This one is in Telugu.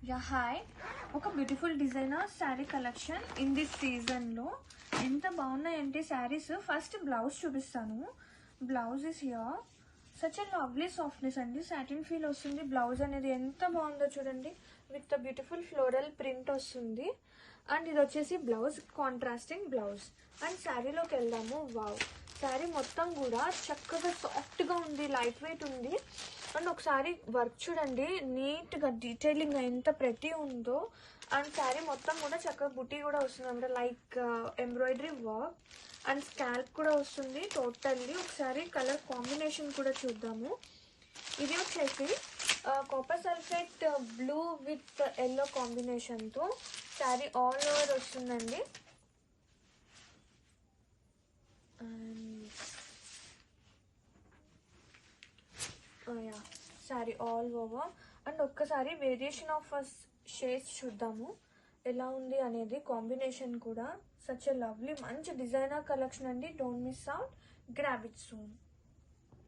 యా హాయ్, ఒక beautiful designer sari collection in this సీజన్లో ఎంత బాగున్నాయంటే శారీస్. ఫస్ట్ బ్లౌజ్ చూపిస్తాను. Blouse is here. Such a lovely softness అండి, సాటిన్ ఫీల్ వస్తుంది. బ్లౌజ్ అనేది ఎంత బాగుందో చూడండి, విత్ బ్యూటిఫుల్ ఫ్లోరల్ ప్రింట్ వస్తుంది. అండ్ ఇది వచ్చేసి బ్లౌజ్, కాంట్రాస్టింగ్ బ్లౌజ్. అండ్ శారీలోకి వెళ్దాము. వావ్, శారీ మొత్తం కూడా చక్కగా సాఫ్ట్గా ఉంది, లైట్ వెయిట్ ఉంది. అండ్ ఒకసారి వర్క్ చూడండి, నీట్గా డీటెయిలింగ్ ఎంత ప్రతి ఉందో. అండ్ శారీ మొత్తం కూడా చక్కగా బుటీ కూడా వస్తుంది అంటే like embroidery work. And scalp కూడా వస్తుంది టోటల్లీ. ఒకసారి కలర్ కాంబినేషన్ కూడా చూద్దాము. ఇది వచ్చేసి copper sulphate blue with yellow కాంబినేషన్తో శారీ ఆల్ ఓవర్ వస్తుందండి. Sari all over. అండ్ ఒక్కసారి వేరియేషన్ ఆఫ్ షేడ్స్ చూద్దాము ఎలా ఉంది అనేది. కాంబినేషన్ కూడా సచ్ ఎ లవ్లీ, మంచి డిజైనర్ కలెక్షన్ అండి. Don't miss out, grab it soon.